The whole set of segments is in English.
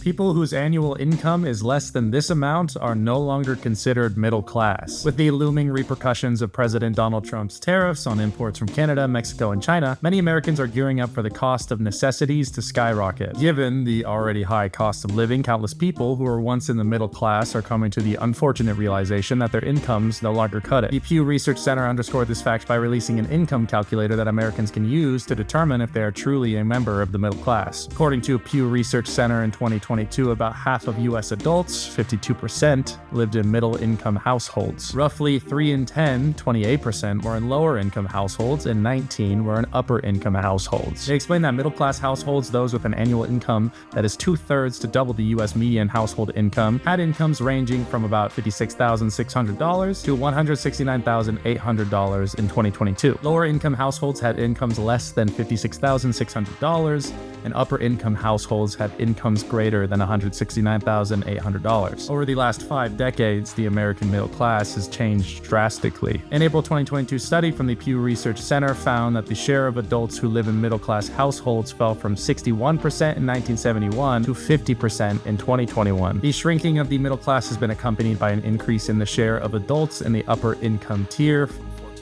People whose annual income is less than this amount are no longer considered middle class. With the looming repercussions of President Donald Trump's tariffs on imports from Canada, Mexico, and China, many Americans are gearing up for the cost of necessities to skyrocket. Given the already high cost of living, countless people who were once in the middle class are coming to the unfortunate realization that their incomes no longer cut it. The Pew Research Center underscored this fact by releasing an income calculator that Americans can use to determine if they are truly a member of the middle class. According to Pew Research Center in 2022, about half of U.S. adults, 52%, lived in middle-income households. Roughly 3 in 10, 28%, were in lower-income households, and 19 were in upper-income households. They explain that middle-class households, those with an annual income that is 2/3 to double the U.S. median household income, had incomes ranging from about $56,600 to $169,800 in 2022. Lower-income households had incomes less than $56,600, and upper-income households had incomes greater than $169,800. Over the last 5 decades, the American middle class has changed drastically. An April 2022 study from the Pew Research Center found that the share of adults who live in middle-class households fell from 61% in 1971 to 50% in 2021. The shrinking of the middle class has been accompanied by an increase in the share of adults in the upper-income tier,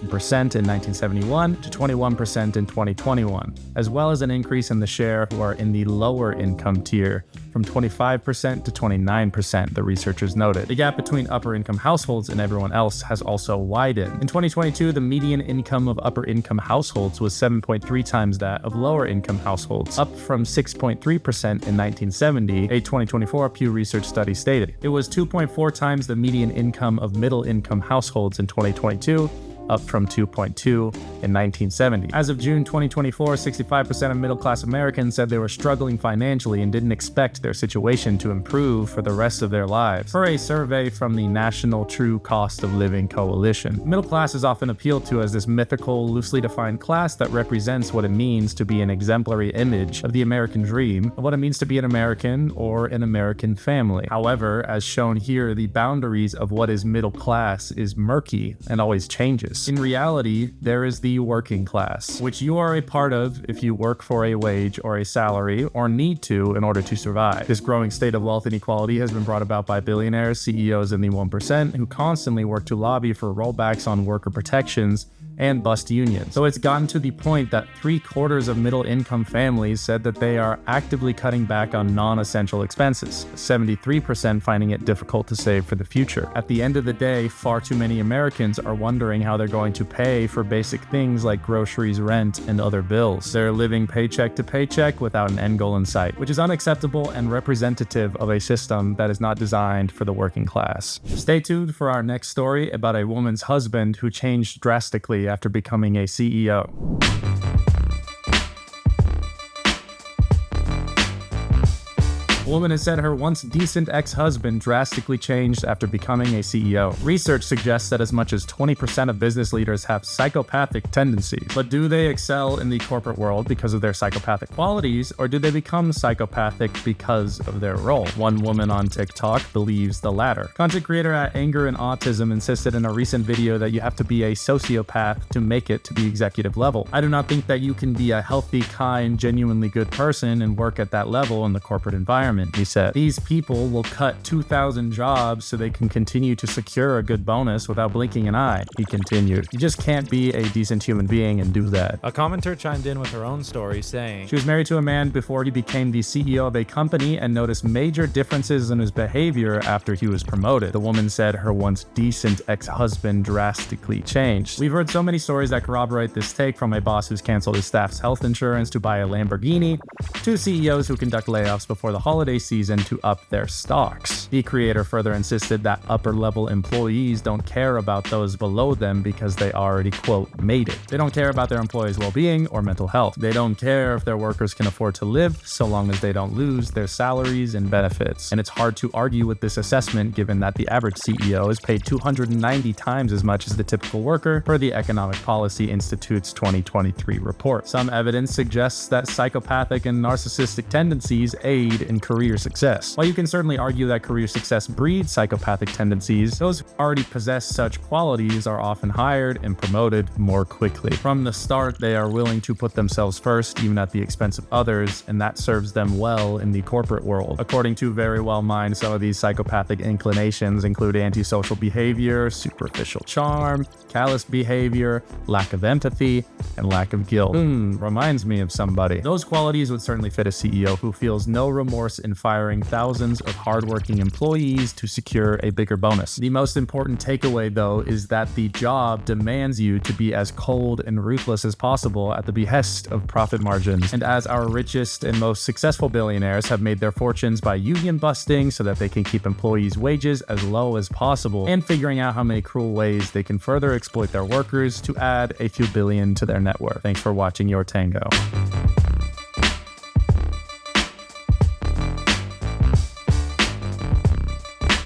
in 1971 to 21% in 2021, as well as an increase in the share who are in the lower income tier from 25% to 29%, the researchers noted. The gap between upper income households and everyone else has also widened. In 2022, the median income of upper income households was 7.3 times that of lower income households, up from 6.3% in 1970, a 2024 Pew Research study stated. It was 2.4 times the median income of middle income households in 2022, up from 2.2 in 1970. As of June 2024, 65% of middle-class Americans said they were struggling financially and didn't expect their situation to improve for the rest of their lives, per a survey from the National True Cost of Living Coalition. Middle class is often appealed to as this mythical, loosely defined class that represents what it means to be an exemplary image of the American dream, of what it means to be an American or an American family. However, as shown here, the boundaries of what is middle class is murky and always changes. In reality, there is the working class, which you are a part of if you work for a wage or a salary or need to in order to survive. This growing state of wealth inequality has been brought about by billionaires, CEOs, and the 1% who constantly work to lobby for rollbacks on worker protections and bust unions. So it's gotten to the point that 3/4 of middle-income families said that they are actively cutting back on non-essential expenses, 73% finding it difficult to save for the future. At the end of the day, far too many Americans are wondering how they're going to pay for basic things like groceries, rent, and other bills. They're living paycheck to paycheck without an end goal in sight, which is unacceptable and representative of a system that is not designed for the working class. Stay tuned for our next story about a woman's husband who changed drastically after becoming a CEO. A woman has said her once decent ex-husband drastically changed after becoming a CEO. Research suggests that as much as 20% of business leaders have psychopathic tendencies. But do they excel in the corporate world because of their psychopathic qualities, or do they become psychopathic because of their role? One woman on TikTok believes the latter. Content creator at Anger and Autism insisted in a recent video that you have to be a sociopath to make it to the executive level. I do not think that you can be a healthy, kind, genuinely good person and work at that level in the corporate environment, he said. These people will cut 2,000 jobs so they can continue to secure a good bonus without blinking an eye, he continued. You just can't be a decent human being and do that. A commenter chimed in with her own story saying, she was married to a man before he became the CEO of a company and noticed major differences in his behavior after he was promoted. The woman said her once decent ex-husband drastically changed. We've heard so many stories that corroborate this take, from a boss who's canceled his staff's health insurance to buy a Lamborghini, to CEOs who conduct layoffs before the holiday season to up their stocks. The creator further insisted that upper-level employees don't care about those below them because they already, quote, made it. They don't care about their employees' well-being or mental health. They don't care if their workers can afford to live, so long as they don't lose their salaries and benefits. And it's hard to argue with this assessment given that the average CEO is paid 290 times as much as the typical worker, per the Economic Policy Institute's 2023 report. Some evidence suggests that psychopathic and narcissistic tendencies aid in career success. While you can certainly argue that career success breeds psychopathic tendencies, those who already possess such qualities are often hired and promoted more quickly. From the start, they are willing to put themselves first, even at the expense of others, and that serves them well in the corporate world. According to Very Well Mind, some of these psychopathic inclinations include antisocial behavior, superficial charm, callous behavior, lack of empathy, and lack of guilt. Reminds me of somebody. Those qualities would certainly fit a CEO who feels no remorse in firing thousands of hardworking employees to secure a bigger bonus. The most important takeaway, though, is that the job demands you to be as cold and ruthless as possible at the behest of profit margins. And as our richest and most successful billionaires have made their fortunes by union busting so that they can keep employees' wages as low as possible and figuring out how many cruel ways they can further exploit their workers to add a few billion to their net worth. Thanks for watching YourTango.